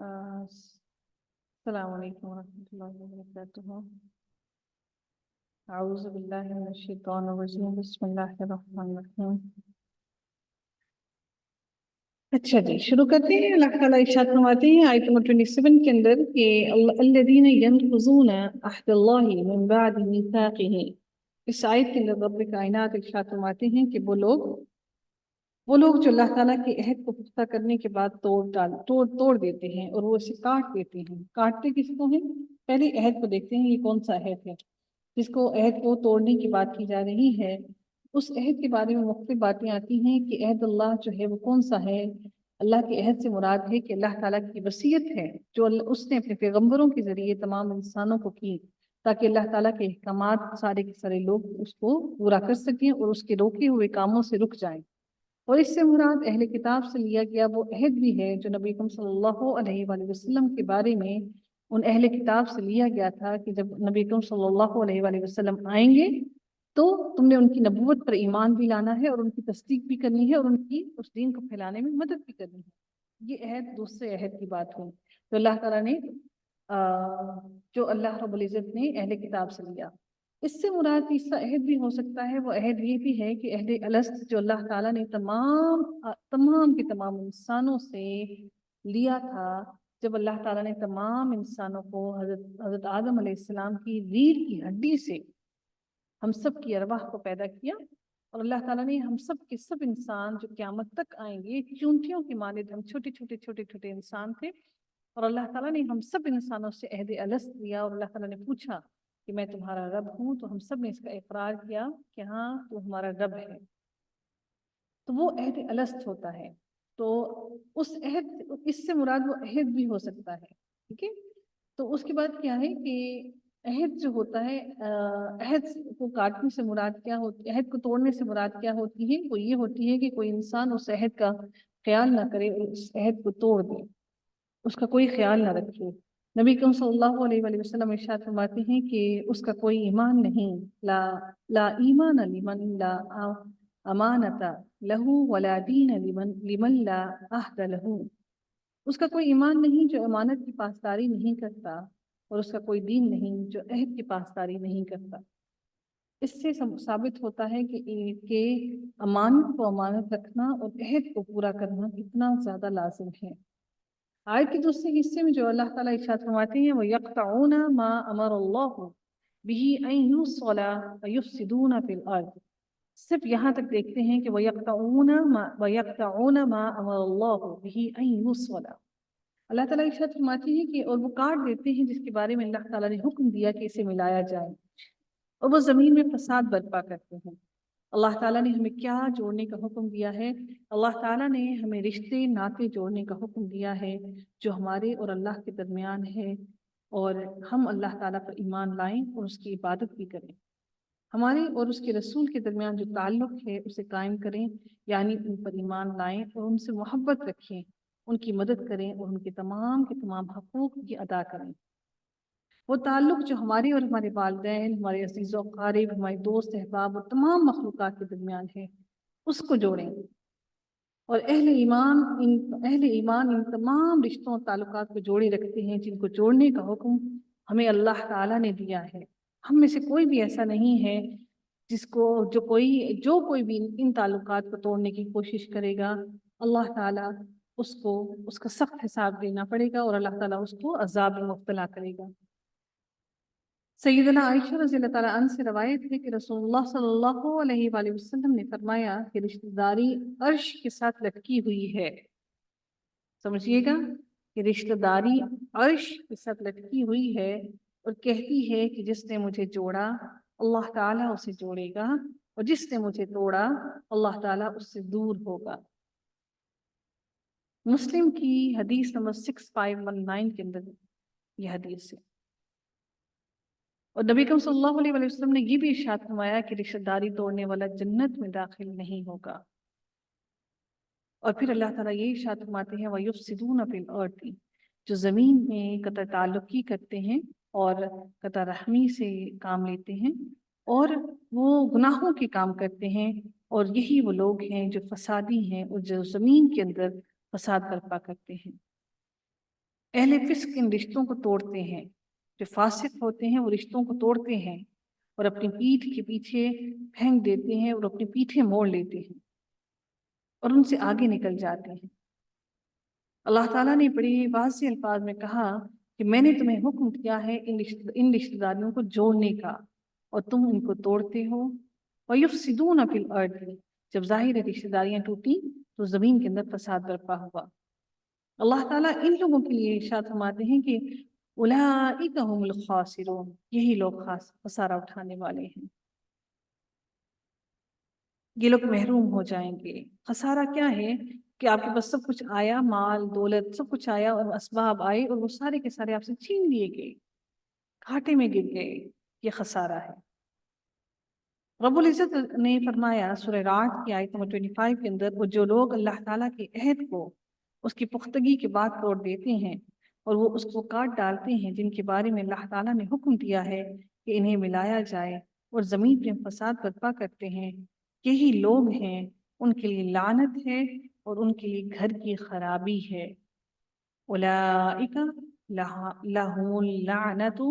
السلام علیکم ورحمۃ اللہ وبرکاتہ۔ اعوذ باللہ من الشیطان الرجیم، بسم اللہ الرحمن الرحیم۔ اچھا جی، شروع کرتے ہیں۔ اللہ تعالیٰ ارشاد فرماتے ہیں آیت نمبر 27 کے اندر کہ الذین ینقضون عہد اللہ من بعد میثاقہ۔ اس آیت کے اندر رب کائنات ارشاد فرماتے ہیں کہ وہ لوگ جو اللہ تعالیٰ کے عہد کو پختہ کرنے کے بعد توڑ دیتے ہیں اور وہ اسے کاٹ دیتے ہیں۔ کاٹتے کس کو ہیں؟ پہلے عہد کو دیکھتے ہیں، یہ کون سا عہد ہے جس کو عہد کو توڑنے کی بات کی جا رہی ہے۔ اس عہد کے بارے میں مختلف باتیں آتی ہیں کہ عہد اللہ جو ہے وہ کون سا ہے۔ اللہ کے عہد سے مراد ہے کہ اللہ تعالیٰ کی وصیت ہے جو اس نے اپنے پیغمبروں کے ذریعے تمام انسانوں کو کی، تاکہ اللہ تعالیٰ کے احکامات سارے کے سارے لوگ اس کو پورا کر سکیں اور اس کے روکے ہوئے کاموں سے رک جائیں۔ اور اس سے مراد اہل کتاب سے لیا گیا وہ عہد بھی ہے جو نبی اکرم صلی اللہ علیہ وآلہ وسلم کے بارے میں ان اہل کتاب سے لیا گیا تھا کہ جب نبی اکرم صلی اللہ علیہ وآلہ وسلم آئیں گے تو تم نے ان کی نبوت پر ایمان بھی لانا ہے اور ان کی تصدیق بھی کرنی ہے اور ان کی اس دین کو پھیلانے میں مدد بھی کرنی ہے۔ یہ عہد دوسرے عہد کی بات ہوئی تو اللہ تعالیٰ نے جو اللہ رب العزت نے اہل کتاب سے لیا۔ اس سے مراد تیسرا عہد بھی ہو سکتا ہے، وہ عہد یہ بھی ہے کہ عہد الست جو اللہ تعالیٰ نے تمام کے تمام انسانوں سے لیا تھا، جب اللہ تعالیٰ نے تمام انسانوں کو حضرت آدم علیہ السلام کی ریڑھ کی ہڈی سے ہم سب کی ارواح کو پیدا کیا، اور اللہ تعالیٰ نے ہم سب کے سب انسان جو قیامت تک آئیں گے چونٹیوں کی مانند، ہم چھوٹے چھوٹے انسان تھے، اور اللہ تعالیٰ نے ہم سب انسانوں سے عہد الست لیا، اور اللہ تعالیٰ نے پوچھا کہ میں تمہارا رب ہوں، تو ہم سب نے اس کا اقرار کیا کہ ہاں تو ہمارا رب ہے، تو وہ عہد الست ہوتا ہے۔ تو اس سے مراد وہ عہد بھی ہو سکتا ہے، ٹھیک ہے۔ تو اس کے بعد کیا ہے کہ عہد جو ہوتا ہے، عہد کو کاٹنے سے مراد کیا ہوتی ہے، عہد کو توڑنے سے مراد کیا ہوتی ہے؟ وہ یہ ہوتی ہے کہ کوئی انسان اس عہد کا خیال نہ کرے اور اس عہد کو توڑ دے، اس کا کوئی خیال نہ رکھے۔ نبی کریم صلی اللہ علیہ وآلہ وسلم ارشاد فرماتے ہیں کہ اس کا کوئی ایمان نہیں، لا ایمان لمن لا امانت لہو ولا دین لمن لا عہد لہو۔ اس کا کوئی ایمان نہیں جو امانت کی پاسداری نہیں کرتا، اور اس کا کوئی دین نہیں جو عہد کی پاسداری نہیں کرتا۔ اس سے ثابت ہوتا ہے کہ امانت کو امانت رکھنا اور عہد کو پورا کرنا کتنا زیادہ لازم ہے۔ آیت کے دوسرے حصے میں جو اللہ تعالیٰ ارشاد فرماتے ہیں وَيَقْطَعُونَ مَا أَمَرَ اللَّهُ بِهِ أَن يُوصَلَ وَيُفْسِدُونَ فِي الْأَرْضِ۔ صرف یہاں تک دیکھتے ہیں کہ وَيَقْطَعُونَ مَا أَمَرَ اللَّهُ بِهِ أَن يُوصَلَ۔ اللہ تعالیٰ ارشاد فرماتے ہیں کہ اور وہ کاٹ دیتے ہیں جس کے بارے میں اللہ تعالیٰ نے حکم دیا کہ اسے ملایا جائے، اور وہ زمین میں فساد برپا کرتے ہیں۔ اللہ تعالیٰ نے ہمیں کیا جوڑنے کا حکم دیا ہے؟ اللہ تعالیٰ نے ہمیں رشتے ناطے جوڑنے کا حکم دیا ہے جو ہمارے اور اللہ کے درمیان ہے، اور ہم اللہ تعالیٰ پر ایمان لائیں اور اس کی عبادت بھی کریں۔ ہمارے اور اس کے رسول کے درمیان جو تعلق ہے اسے قائم کریں، یعنی ان پر ایمان لائیں اور ان سے محبت رکھیں، ان کی مدد کریں اور ان کے تمام حقوق کی ادا کریں۔ وہ تعلق جو ہمارے اور ہمارے والدین، ہمارے عزیز و اقارب، ہمارے دوست احباب اور تمام مخلوقات کے درمیان ہے، اس کو جوڑیں۔ اور اہل ایمان ان تمام رشتوں اور تعلقات کو جوڑے رکھتے ہیں جن کو جوڑنے کا حکم ہمیں اللہ تعالیٰ نے دیا ہے۔ ہم میں سے کوئی بھی ایسا نہیں ہے جو کوئی بھی ان تعلقات کو توڑنے کی کوشش کرے گا، اللہ تعالیٰ اس کا سخت حساب دینا پڑے گا، اور اللہ تعالیٰ اس کو عذاب میں مبتلا کرے گا۔ سیدنا عائشہ رضی اللہ تعالیٰ عنہ سے روایت ہے کہ رسول اللہ صلی اللہ علیہ وآلہ وسلم نے فرمایا کہ رشتہ داری عرش کے ساتھ لٹکی ہوئی ہے۔ سمجھیے گا کہ رشتہ داری عرش کے ساتھ لٹکی ہوئی ہے، اور کہتی ہے کہ جس نے مجھے جوڑا اللہ تعالیٰ اسے جوڑے گا، اور جس نے مجھے توڑا اللہ تعالیٰ اس سے دور ہوگا۔ مسلم کی حدیث نمبر 6519 کے اندر یہ حدیث ہے۔ اور نبی کریم صلی اللہ علیہ وسلم نے یہ بھی ارشاد فرمایا کہ رشتہ داری توڑنے والا جنت میں داخل نہیں ہوگا۔ اور پھر اللہ تعالیٰ یہ ارشاد فرماتے ہیں وَيُفْسِدُونَ فِي الْأَرْضِ، جو زمین میں قطع تعلقی کرتے ہیں اور قطع رحمی سے کام لیتے ہیں، اور وہ گناہوں کے کام کرتے ہیں، اور یہی وہ لوگ ہیں جو فسادی ہیں اور جو زمین کے اندر فساد برپا کرتے ہیں۔ اہل فسق ان رشتوں کو توڑتے ہیں، جو فاسق ہوتے ہیں وہ رشتوں کو توڑتے ہیں اور اپنی پیٹھ کے پیچھے پھینک دیتے ہیں اور اپنی پیٹھیں موڑ لیتے ہیں اور ان سے آگے نکل جاتے ہیں۔ اللہ تعالیٰ نے بڑی واضح الفاظ میں کہا کہ میں نے تمہیں حکم کیا ہے ان رشتہ داریوں کو جوڑنے کا اور تم ان کو توڑتے ہو۔ وَيُفْسِدُونَ فِي الْأَرْضِ، جب ظاہر رشتہ داریاں ٹوٹی تو زمین کے اندر فساد برپا ہوا۔ اللہ تعالیٰ ان لوگوں کے لیے ارشاد فرماتے ہیں کہ اولئک هم الخاسرون، یہی لوگ خسارہ اٹھانے والے ہیں، یہ لوگ محروم ہو جائیں گے۔ خسارہ کیا ہے کہ آپ کے پاس سب کچھ آیا، مال دولت سب کچھ آیا اور اسباب آئے اور وہ سارے کے سارے آپ سے چھین لیے گئے، گھاٹے میں گر گئے، یہ خسارہ ہے۔ رب العزت نے فرمایا سورہ رعد کی آیت نمبر 25 کے اندر، وہ جو لوگ اللہ تعالیٰ کے عہد کو اس کی پختگی کے بعد توڑ دیتے ہیں اور وہ اس کو کاٹ ڈالتے ہیں جن کے بارے میں اللہ تعالیٰ نے حکم دیا ہے کہ انہیں ملایا جائے، اور زمین پہ فساد برپا کرتے ہیں، یہی لوگ ہیں، ان کے لیے لعنت ہے اور ان کے لیے گھر کی خرابی ہے۔ اولئک لہم اللعنت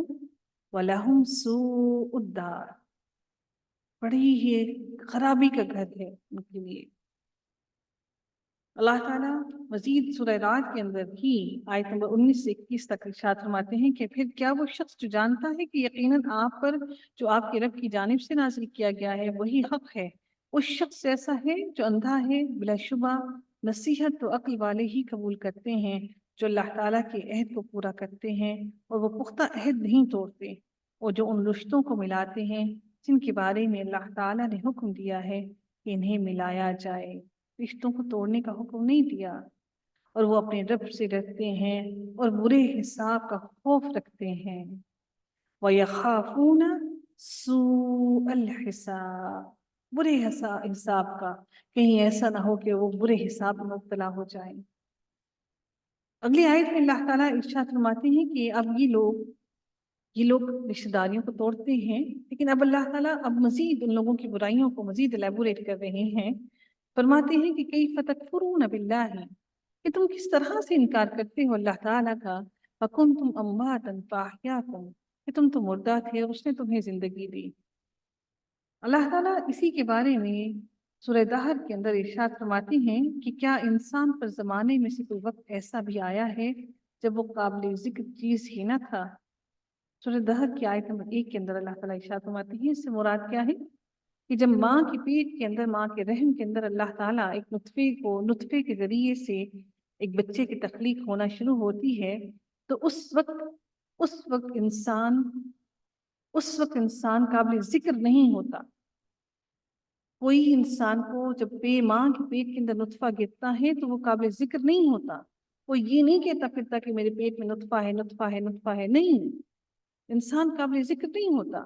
ولہم سوء الدار، بڑی ہی خرابی کا گھر ہے ان کے لیے۔ اللہ تعالیٰ مزید سورہ رعد کے اندر ہی آیت نمبر 19 سے 21 تک ارشاد فرماتے ہیں کہ پھر کیا وہ شخص جو جانتا ہے کہ یقیناً آپ پر جو آپ کے رب کی جانب سے نازل کیا گیا ہے وہی حق ہے، اس شخص ایسا ہے جو اندھا ہے؟ بلا شبہ نصیحت تو عقل والے ہی قبول کرتے ہیں جو اللہ تعالیٰ کے عہد کو پورا کرتے ہیں اور وہ پختہ عہد نہیں توڑتے، اور جو ان رشتوں کو ملاتے ہیں جن کے بارے میں اللہ تعالیٰ نے حکم دیا ہے کہ انہیں ملایا جائے۔ رشتوں کو توڑنے کا حکم نہیں دیا، اور وہ اپنے رب سے ڈرتے ہیں اور برے حساب کا خوف رکھتے ہیں۔ وَيَخَافُونَ سُوءَ الْحِسَابِ، برے حساب کا، کہیں ایسا نہ ہو کہ وہ برے حساب میں مبتلا ہو جائیں۔ اگلی آیت میں اللہ تعالیٰ ارشاد فرماتے ہیں کہ اب یہ لوگ رشتہ داریوں کو توڑتے ہیں، لیکن اب اللہ تعالیٰ اب مزید ان لوگوں کی برائیوں کو مزید الیبوریٹ کر رہے ہیں۔ فرماتے ہیں کہ کیف تکفرون باللہ، کہ تم کس طرح سے انکار کرتے ہو اللہ تعالیٰ کا، فکنتم امواتا فاحیاکم، کہ تم تو مردہ تھے اور اس نے تمہیں زندگی دی۔ اللہ تعالیٰ اسی کے بارے میں سورہ دہر کے اندر ارشاد فرماتے ہیں کہ کیا انسان پر زمانے میں سے کوئی وقت ایسا بھی آیا ہے جب وہ قابل ذکر چیز ہی نہ تھا۔ سورہ دہر کی آیت نمبر 1 کے اندر اللہ تعالیٰ ارشاد فرماتے ہیں، اس سے مراد کیا ہے کہ جب ماں کی پیٹ کے اندر، ماں کے رحم کے اندر اللہ تعالیٰ ایک نطفے کے ذریعے سے ایک بچے کی تخلیق ہونا شروع ہوتی ہے، تو اس وقت انسان قابل ذکر نہیں ہوتا۔ کوئی انسان کو جب ماں کے پیٹ کے اندر نطفہ گرتا ہے تو وہ قابل ذکر نہیں ہوتا، وہ یہ نہیں کہتا پھرتا کہ میرے پیٹ میں نطفہ ہے، نطفہ ہے، نطفہ ہے، نہیں، انسان قابل ذکر نہیں ہوتا۔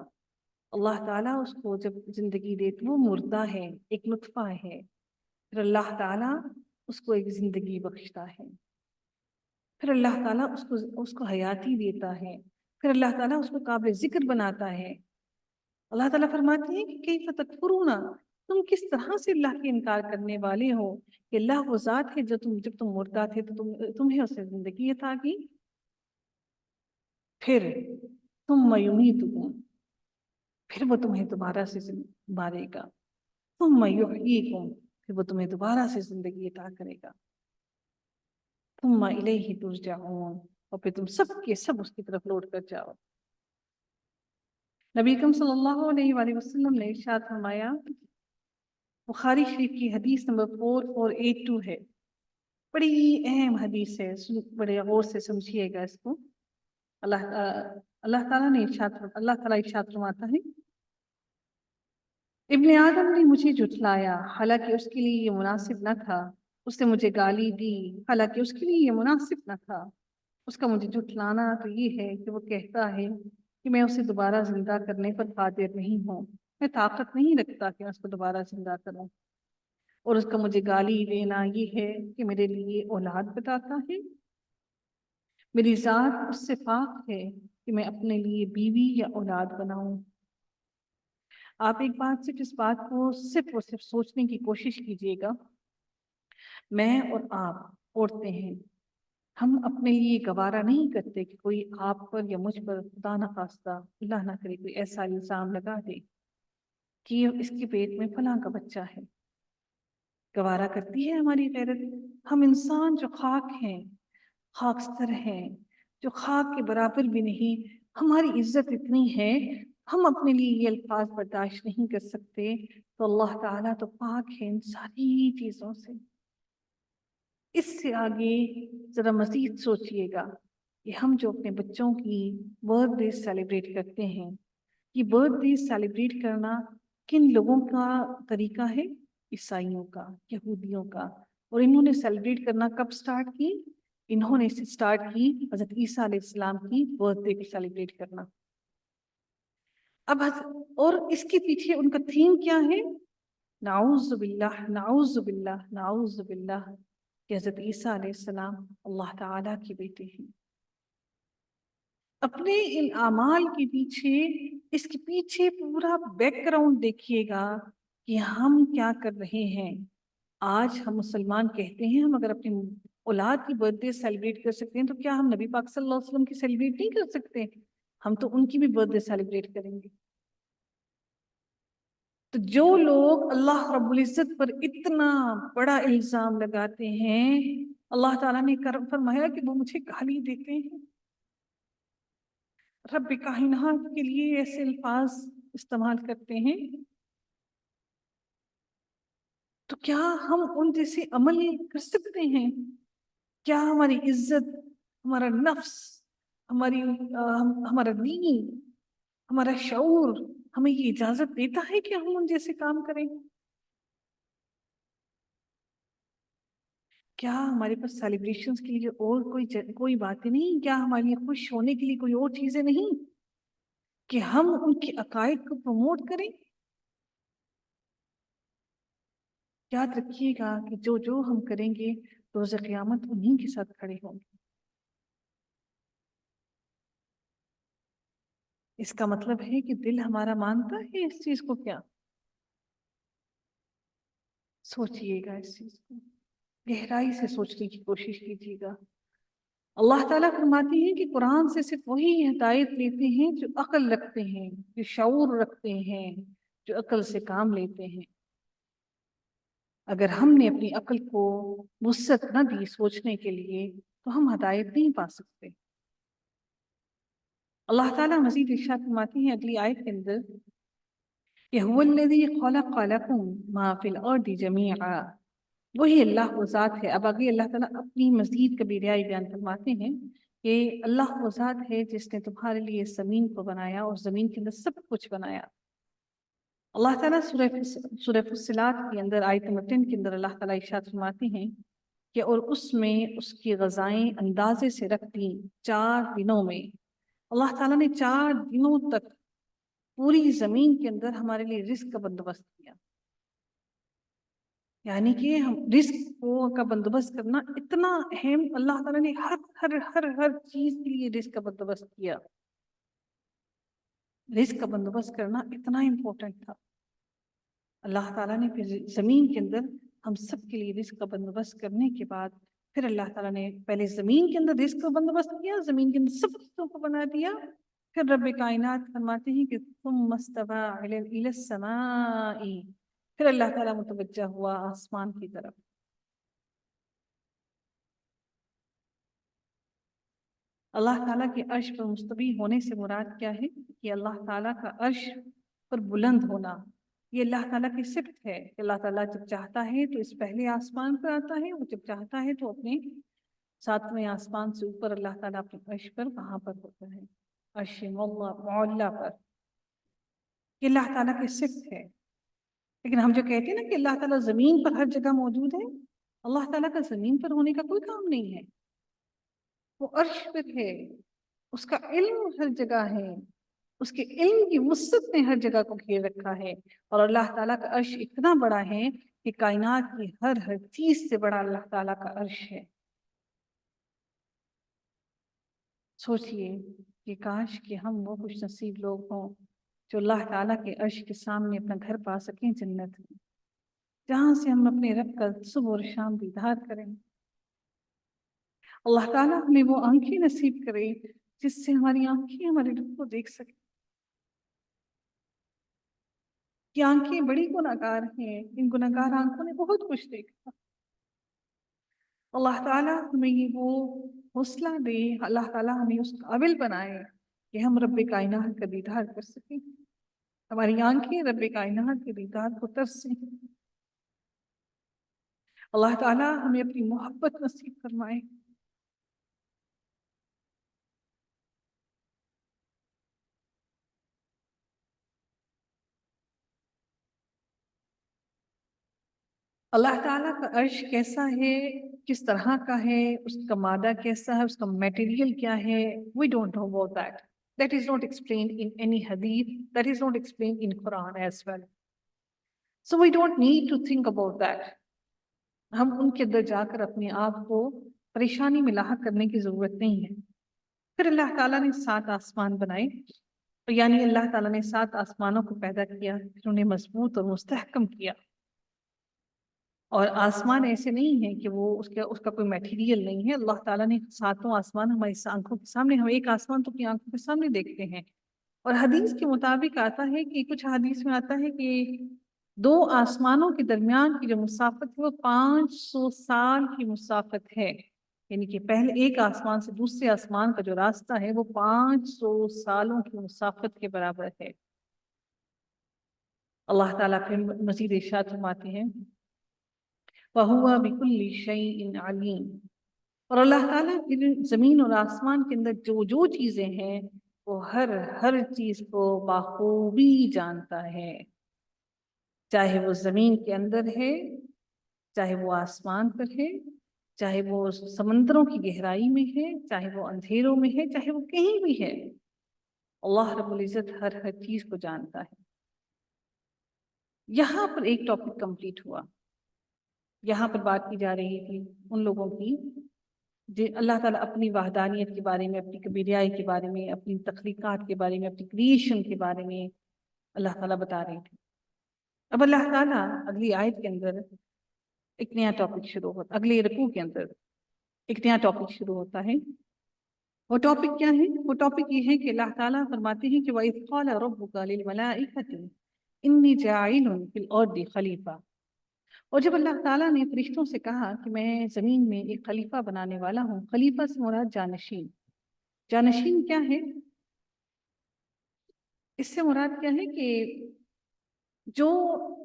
اللہ تعالیٰ اس کو جب زندگی دیتے وہ مردہ ہے، ایک نطفہ ہے، پھر اللہ تعالیٰ اس کو ایک زندگی بخشتا ہے، پھر اللہ تعالیٰ اس کو حیاتی دیتا ہے، پھر اللہ تعالیٰ اس کو قابل ذکر بناتا ہے۔ اللہ تعالیٰ فرماتے ہیں کہ کیف تکفرون، تم کس طرح سے اللہ کے انکار کرنے والے ہو کہ اللہ وہ ذات ہے جو جب تم مردہ تھے تو تمہیں اس نے زندگی عطا کی، پھر ثم یمیتکم، پھر وہ تمہیں دوبارہ سے مارے گا، ثم یحییکم، پھر وہ تمہیں دوبارہ سے زندگی عطا کرے گا، ثم الیہ ترجعون، اور پھر تم سب کے سب اس کی طرف لوٹ کر جاؤ۔ نبی اکرم صلی اللہ علیہ وآلہ وسلم نے ارشاد فرمایا، بخاری شریف کی حدیث نمبر 4482 ہے، بڑی اہم حدیث ہے، بڑے غور سے سمجھیے گا اس کو۔ اللہ تعالیٰ ارشاد فرماتا ہے، ابن آدم نے مجھے جھٹلایا حالانکہ اس کے لیے یہ مناسب نہ تھا، اس نے مجھے گالی دی حالانکہ اس کے لیے یہ مناسب نہ تھا۔ اس کا مجھے جھٹلانا تو یہ ہے کہ وہ کہتا ہے کہ میں اسے دوبارہ زندہ کرنے پر قادر نہیں ہوں، میں طاقت نہیں رکھتا کہ میں اس کو دوبارہ زندہ کروں، اور اس کا مجھے گالی دینا یہ ہے کہ میرے لیے اولاد بتاتا ہے، میری ذات اس سے پاک ہے کہ میں اپنے لیے بیوی یا اولاد بناؤں۔ آپ ایک بات صرف اس بات کو صرف اور صرف سوچنے کی کوشش کیجیے گا، میں اور آپ عورتیں ہیں، ہم اپنے لیے گوارا نہیں کرتے کہ کوئی آپ پر یا مجھ پر خدا نخواستہ اللہ نہ کرے کوئی ایسا الزام لگا دے کہ اس کے پیٹ میں فلاں کا بچہ ہے۔ گوارا کرتی ہے ہماری غیرت؟ ہم انسان جو خاک ہیں، خاکستر ہیں، جو خاک کے برابر بھی نہیں، ہماری عزت اتنی ہے ہم اپنے لیے یہ الفاظ برداشت نہیں کر سکتے، تو اللہ تعالیٰ تو پاک ہے ان ساری چیزوں سے۔ اس سے آگے ذرا مزید سوچئے گا کہ ہم جو اپنے بچوں کی برتھ ڈے سیلیبریٹ کرتے ہیں، یہ برتھ ڈے سیلیبریٹ کرنا کن لوگوں کا طریقہ ہے؟ عیسائیوں کا، یہودیوں کا۔ اور انہوں نے سیلیبریٹ کرنا کب سٹارٹ کی؟ انہوں نے سٹارٹ کی حضرت عیسیٰ علیہ السلام کی برتھ ڈے کو سیلیبریٹ کرنا۔ اب اور اس کے پیچھے ان کا تھیم کیا ہے؟ نعوذ باللہ، نعوذ باللہ، نعوذ باللہ کہ حضرت عیسیٰ علیہ السلام اللہ تعالیٰ کے بیٹے ہیں۔ اپنے ان اعمال کے پیچھے، اس کے پیچھے پورا بیک گراؤنڈ دیکھیے گا کہ ہم کیا کر رہے ہیں۔ آج ہم مسلمان کہتے ہیں ہم اگر اپنی اولاد کی برتھ ڈے سیلیبریٹ کر سکتے ہیں تو کیا ہم نبی پاک صلی اللہ علیہ وسلم کی سیلیبریٹ نہیں کر سکتے؟ ہم تو ان کی بھی برتھ ڈے سیلیبریٹ کریں گے۔ تو جو لوگ اللہ رب العزت پر اتنا بڑا الزام لگاتے ہیں، اللہ تعالیٰ نے فرمایا کہ وہ مجھے گالی دیتے ہیں، رب کائنات کے لیے ایسے الفاظ استعمال کرتے ہیں، تو کیا ہم ان جیسے عمل کر سکتے ہیں؟ کیا ہماری عزت، ہمارا نفس، ہمارا دین، ہمارا شعور ہمیں یہ اجازت دیتا ہے کہ ہم ان جیسے کام کریں؟ کیا ہمارے پاس سیلیبریشنز کے لیے اور کوئی باتیں نہیں؟ کیا ہمارے لیے خوش ہونے کے لیے کوئی اور چیزیں نہیں کہ ہم ان کے عقائد کو پروموٹ کریں؟ یاد رکھیے گا کہ جو ہم کریں گے روز قیامت انہیں کے ساتھ کھڑے ہوں گے۔ اس کا مطلب ہے کہ دل ہمارا مانتا ہے اس چیز کو؟ کیا سوچئے گا اس چیز کو، گہرائی سے سوچنے کی کوشش کیجیے گا۔ اللہ تعالیٰ فرماتے ہیں کہ قرآن سے صرف وہی ہدایت لیتے ہیں جو عقل رکھتے ہیں، جو شعور رکھتے ہیں، جو عقل سے کام لیتے ہیں۔ اگر ہم نے اپنی عقل کو وسعت نہ دی سوچنے کے لیے تو ہم ہدایت نہیں پا سکتے۔ اللہ تعالیٰ مزید ارشاد فرماتے ہیں اگلی آیت کے اندر کہ هو الذی خلق لکم ما فی الارض جمیعا، وہی اللہ وہ ذات ہے۔ اب آگے اللہ تعالیٰ اپنی مزید کبریائی بیان فرماتے ہیں کہ اللہ وہ ذات ہے جس نے تمہارے لیے زمین کو بنایا اور زمین کے اندر سب کچھ بنایا۔ اللہ تعالیٰ سورہ فصلات کے اندر آیت نمبر 10 کے اندر اللہ تعالیٰ ارشاد فرماتے ہیں کہ اور اس میں اس کی غذائیں اندازے سے رکھ دیں 4 دنوں میں۔ اللہ تعالیٰ نے 4 دنوں تک پوری زمین کے اندر ہمارے لیے رزق کا بندوبست کیا۔ یعنی کہ ہم رزق کا بندوبست کرنا اتنا اہم، اللہ تعالیٰ نے ہر ہر ہر ہر چیز کے لیے رزق کا بندوبست کیا۔ رزق کا بندوبست کرنا اتنا امپورٹنٹ تھا۔ اللہ تعالیٰ نے پھر زمین کے اندر ہم سب کے لیے رزق کا بندوبست کرنے کے بعد پھر اللہ تعالیٰ نے پہلے زمین کے اندر رزق کا بندوبست کیا، زمین کے اندر سب چیزوں کو بنا دیا، پھر رب کائنات فرماتے ہیں کہ ثم استوى الى السماء، پھر اللہ تعالیٰ متوجہ ہوا آسمان کی طرف۔ اللہ تعالیٰ کے عرش پر مستوی ہونے سے مراد کیا ہے؟ کہ اللہ تعالیٰ کا عرش پر بلند ہونا، یہ اللہ تعالیٰ کی صفت ہے کہ اللہ تعالیٰ جب چاہتا ہے تو اس پہلے آسمان پر آتا ہے، وہ جب چاہتا ہے تو اپنے 7ویں آسمان سے اوپر اللہ تعالیٰ اپنے عرش پر وہاں پر ہوتا ہے، عرش معلیٰ پر۔ یہ اللہ تعالیٰ کی صفت ہے۔ لیکن ہم جو کہتے ہیں نا کہ اللہ تعالیٰ زمین پر ہر جگہ موجود ہے، اللہ تعالیٰ کا زمین پر ہونے کا کوئی کام نہیں ہے، وہ عرش پر ہے، اس کا علم ہر جگہ ہے، اس کے علم کی وسعت نے ہر جگہ کو گھیر رکھا ہے، اور اللہ تعالیٰ کا عرش اتنا بڑا ہے کہ کائنات کی ہر ہر چیز سے بڑا اللہ تعالیٰ کا عرش ہے۔ سوچئے کہ کاش کہ ہم وہ خوش نصیب لوگ ہوں جو اللہ تعالیٰ کے عرش کے سامنے اپنا گھر پا سکیں جنت میں، جہاں سے ہم اپنے رب کا صبح اور شام دیدار کریں۔ اللہ تعالیٰ ہمیں وہ آنکھیں نصیب کرے جس سے ہماری آنکھیں ہمارے رب کو دیکھ سکیں. یہ آنکھیں بڑی گناہگار ہیں، ان گناہگار آنکھوں نے بہت کچھ دیکھا. اللہ تعالیٰ ہمیں وہ حوصلہ دے، اللہ تعالیٰ ہمیں اس قابل بنائے کہ ہم رب کائنات کا دیدار کر سکیں، ہماری آنکھیں رب کائنات کے دیدار کو ترسیں. اللہ تعالیٰ ہمیں اپنی محبت نصیب فرمائے. اللہ تعالیٰ کا عرش کیسا ہے، کس طرح کا ہے، اس کا مادہ کیسا ہے، اس کا میٹیریل کیا ہے، we don't know about that. That is not explained in any hadith. That is not explained in Quran as well. So we don't need to think about that. ہم ان کے اندر جا کر اپنے آپ کو پریشانی میں لاحق کرنے کی ضرورت نہیں ہے. پھر اللہ تعالیٰ نے 7 آسمان بنائے، یعنی اللہ تعالیٰ نے 7 آسمانوں کو پیدا کیا، پھر انہیں مضبوط اور مستحکم کیا. اور آسمان ایسے نہیں ہیں کہ وہ اس کا کوئی میٹیریل نہیں ہے. اللہ تعالیٰ نے 7 آسمان ہماری آنکھوں کے سامنے، ہم ایک آسمان تو اپنی آنکھوں کے سامنے دیکھتے ہیں. اور حدیث کے مطابق آتا ہے کہ کچھ حدیث میں آتا ہے کہ 2 آسمانوں کے درمیان کی جو مسافت ہے وہ 500 سال کی مسافت ہے. یعنی کہ پہلے ایک آسمان سے دوسرے آسمان کا جو راستہ ہے وہ 500 سالوں کی مسافت کے برابر ہے. اللہ تعالیٰ پھر مزید ارشاد فرماتے ہیں وَهُوَ بِكُلِّ شَيْءٍ عَلِيمٌ. اور اللہ تعالیٰ کی زمین اور آسمان کے اندر جو چیزیں ہیں وہ ہر چیز کو بخوبی جانتا ہے، چاہے وہ زمین کے اندر ہے، چاہے وہ آسمان پر ہے، چاہے وہ سمندروں کی گہرائی میں ہے، چاہے وہ اندھیروں میں ہے، چاہے وہ کہیں بھی ہے. اللہ رب العزت ہر چیز کو جانتا ہے. یہاں پر ایک ٹاپک کمپلیٹ ہوا. یہاں پر بات کی جا رہی تھی ان لوگوں کی جو اللہ تعالیٰ اپنی وحدانیت کے بارے میں، اپنی کبریائی کے بارے میں، اپنی تخلیقات کے بارے میں، اپنی کریشن کے بارے میں اللہ تعالیٰ بتا رہے تھے. اب اللہ تعالیٰ اگلی آیت کے اندر ایک نیا ٹاپک شروع ہوتا، اگلے رکوع کے اندر ایک نیا ٹاپک شروع ہوتا ہے. وہ ٹاپک کیا ہے؟ وہ ٹاپک یہ ہے کہ اللہ تعالیٰ فرماتے ہیں کہ وَإِذْ قَالَ رَبُّكَ لِلْمَلَائِكَةِ إِنِّي جَاعِلٌ فِي الْأَرْضِ خَلِيفَةً. اور جب اللہ تعالیٰ نے فرشتوں سے کہا کہ میں زمین میں ایک خلیفہ بنانے والا ہوں، خلیفہ سے مراد جانشین. جانشین کیا ہے؟ اس سے مراد کیا ہے کہ جو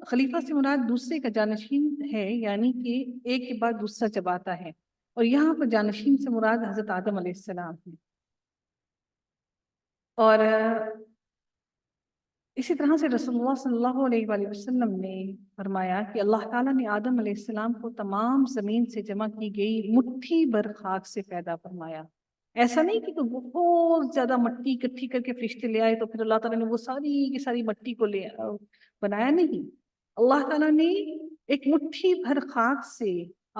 خلیفہ سے مراد دوسرے کا جانشین ہے، یعنی کہ ایک کے بعد دوسرا جب آتا ہے. اور یہاں پر جانشین سے مراد حضرت آدم علیہ السلام ہے. اور اسی طرح سے رسول اللہ صلی اللہ علیہ وآلہ وسلم نے فرمایا کہ اللہ تعالیٰ نے آدم علیہ السلام کو تمام زمین سے جمع کی گئی مٹھی بھر خاک سے پیدا فرمایا. ایسا نہیں کہ بہت زیادہ مٹی اکٹھی کر کے فرشتے لے آئے تو پھر اللہ تعالیٰ نے وہ ساری کی ساری مٹی کو بنایا. نہیں، اللہ تعالیٰ نے ایک مٹھی بھر خاک سے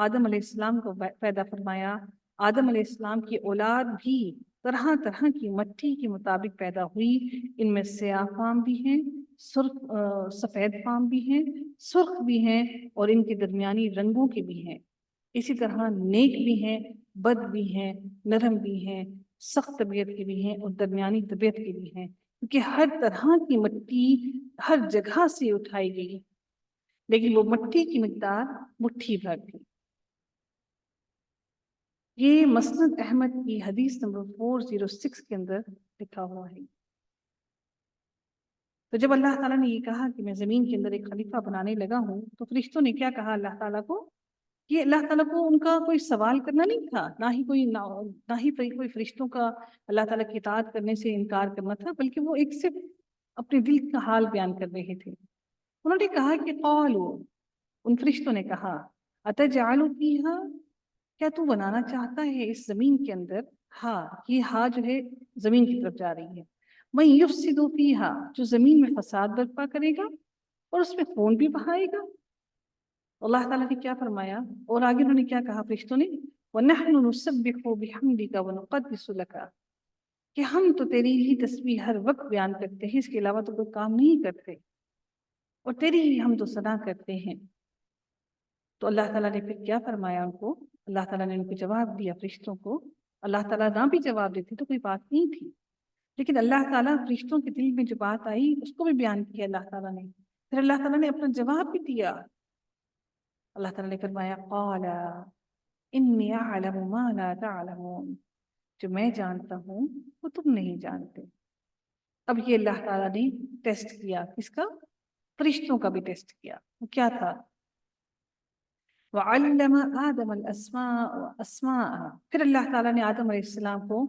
آدم علیہ السلام کو پیدا فرمایا. آدم علیہ السلام کی اولاد بھی طرح طرح کی مٹی کے مطابق پیدا ہوئی. ان میں سیاہ فام بھی ہیں، سفید فام بھی ہیں، سرخ بھی ہیں، اور ان کے درمیانی رنگوں کے بھی ہیں. اسی طرح نیک بھی ہیں، بد بھی ہیں، نرم بھی ہیں، سخت طبیعت کے بھی ہیں، اور درمیانی طبیعت کے بھی ہیں. کیونکہ ہر طرح کی مٹی ہر جگہ سے اٹھائی گئی، لیکن وہ مٹی کی مقدار مٹھی بھر تھی. یہ مسند احمد کی حدیث نمبر 406 کے اندر لکھا ہوا ہے. تو جب اللہ تعالیٰ نے یہ کہا کہ میں زمین کے اندر ایک خلیفہ بنانے لگا ہوں، تو فرشتوں نے کیا کہا اللہ تعالیٰ کو؟ کہ اللہ تعالیٰ کو ان کا کوئی سوال کرنا نہیں تھا، نہ ہی کوئی فرشتوں کا اللہ تعالیٰ کی اطاعت کرنے سے انکار کرنا تھا، بلکہ وہ ایک صرف اپنے دل کا حال بیان کر رہے تھے. انہوں نے کہا کہ قالوا، ان فرشتوں نے کہا اتجعل فیہا، کیا تو بنانا چاہتا ہے اس زمین کے اندر؟ ہاں، یہ ہاں جو ہے زمین کی طرف جا رہی ہے. من یفسد فیہا، جو زمین میں فساد برپا کرے گا اور اس میں خون بھی بہائے گا. اللہ تعالیٰ نے کیا فرمایا؟ اور آگے انہوں نے کیا کہا فرشتوں نے؟ وَنَحْنُ نُسَبِّحُ بِحَمْدِكَ وَنُقَدِّسُ لَكَ، کہ ہم تو تیری ہی تسبیح ہر وقت بیان کرتے ہیں، اس کے علاوہ تو کوئی کام نہیں کرتے، اور تیری ہی ہم تو ثنا کرتے ہیں. تو اللہ تعالیٰ نے پھر کیا فرمایا ان کو؟ اللہ تعالیٰ نے ان کو جواب دیا فرشتوں کو. اللہ تعالیٰ نہ بھی جواب دیتے تو کوئی بات نہیں تھی، لیکن اللہ تعالیٰ فرشتوں کے دل میں جو بات آئی اس کو بھی بیان کیا اللہ تعالیٰ نے. پھر اللہ تعالیٰ نے اپنا جواب بھی دیا. اللہ تعالیٰ نے فرمایا قال انی اعلم ما لا تعلمون، جو میں جانتا ہوں وہ تم نہیں جانتے. اب یہ اللہ تعالیٰ نے ٹیسٹ کیا، کس کا؟ فرشتوں کا بھی ٹیسٹ کیا. وہ کیا تھا؟ وَعَلَّمَ آدَمَ الْأَسْمَاءَ أَسْمَاءَ، پھر اللہ تعالیٰ نے آدم علیہ السلام کو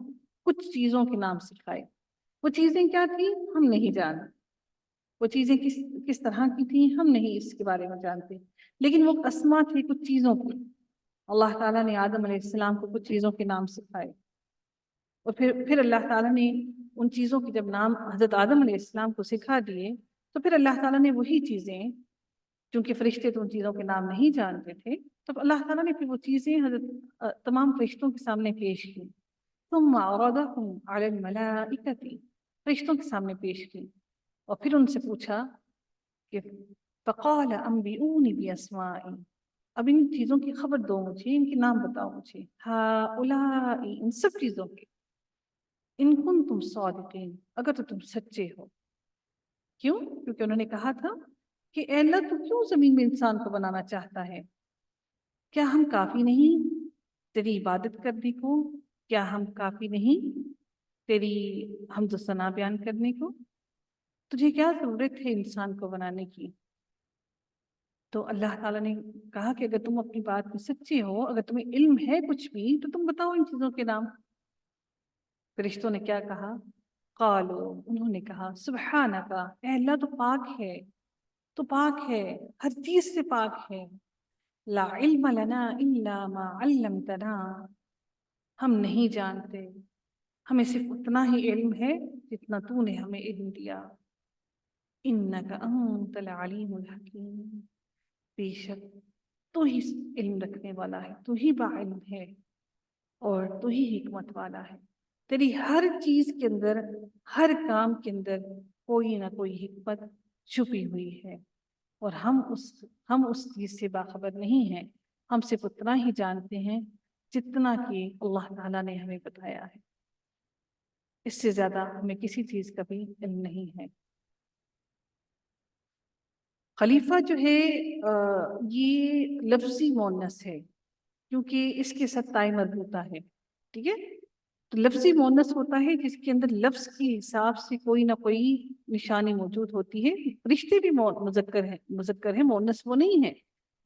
کچھ چیزوں کے نام سکھائے. وہ چیزیں کیا تھیں ہم نہیں جانتے، وہ چیزیں کس طرح کی تھیں ہم نہیں اس کے بارے میں جانتے، لیکن وہ اسما تھے کچھ چیزوں کی. اللہ تعالیٰ نے آدم علیہ السلام کو کچھ چیزوں کے نام سکھائے. اور پھر اللہ تعالیٰ نے ان چیزوں کے جب نام حضرت آدم علیہ السلام کو سکھا دیے تو پھر اللہ تعالیٰ نے وہی چیزیں، چونکہ فرشتے تو ان چیزوں کے نام نہیں جانتے تھے، تو اللہ تعالیٰ نے پھر وہ چیزیں حضرت تمام فرشتوں کے سامنے پیش کی. ثم عرضهم على الملائکۃ، فرشتوں کے سامنے پیش کی اور پھر ان سے پوچھا کہ فقال انبئونی باسماء، اب ان چیزوں کی خبر دو مجھے، ان کے نام بتاؤ مجھے. ہؤلاء، ان سب چیزوں کے. ان کنتم صادقین، اگر تو تم سچے ہو. کیوں؟ کیونکہ انہوں نے کہا تھا کہ اے اللہ تو کیوں زمین میں انسان کو بنانا چاہتا ہے؟ کیا ہم کافی نہیں تیری عبادت کرنے کو؟ کیا ہم کافی نہیں تیری حمد و ثنا بیان کرنے کو؟ تجھے کیا ضرورت ہے انسان کو بنانے کی؟ تو اللہ تعالیٰ نے کہا کہ اگر تم اپنی بات میں سچے ہو، اگر تمہیں علم ہے کچھ بھی، تو تم بتاؤ ان چیزوں کے نام. فرشتوں نے کیا کہا؟ قالو، انہوں نے کہا سبحانک، اے اللہ تو پاک ہے، تو پاک ہے، ہر چیز سے پاک ہے. لا علم لنا الا ما علمتنا، ہم نہیں جانتے، ہمیں صرف اتنا ہی علم ہے جتنا تو نے ہمیں علم دیا. انک انت العلیم الحکیم، بے شک تو ہی علم رکھنے والا ہے، تو ہی باعلم ہے اور تو ہی حکمت والا ہے. تیری ہر چیز کے اندر، ہر کام کے اندر کوئی نہ کوئی حکمت چھپی ہوئی ہے، اور ہم اس چیز سے باخبر نہیں ہیں. ہم صرف اتنا ہی جانتے ہیں جتنا کہ اللہ تعالیٰ نے ہمیں بتایا ہے. اس سے زیادہ ہمیں کسی چیز کا بھی علم نہیں ہے. خلیفہ جو ہے یہ لفظی مونس ہے، کیونکہ اس کے ساتھ تائی مربوطہ ہے. ٹھیک ہے، تو لفظی مونس ہوتا ہے جس کے اندر لفظ کے حساب سے کوئی نہ کوئی نشانی موجود ہوتی ہے. رشتے بھی مذکر ہے، مونس وہ نہیں ہے،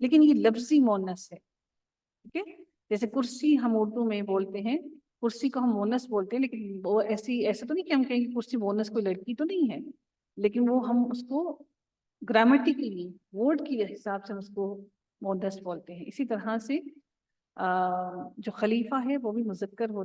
لیکن یہ لفظی مونس ہے. ٹھیک ہے، جیسے کرسی ہم اردو میں بولتے ہیں، کرسی کو ہم مونس بولتے ہیں، لیکن وہ ایسا تو نہیں کہ ہم کہیں کرسی مونس کوئی لڑکی تو نہیں ہے، لیکن وہ ہم اس کو گرامیٹیکلی ورڈ کے حساب سے اس کو مونس بولتے ہیں. اسی طرح سے جو خلیفہ ہے وہ بھی مذکر ہوتا ہے.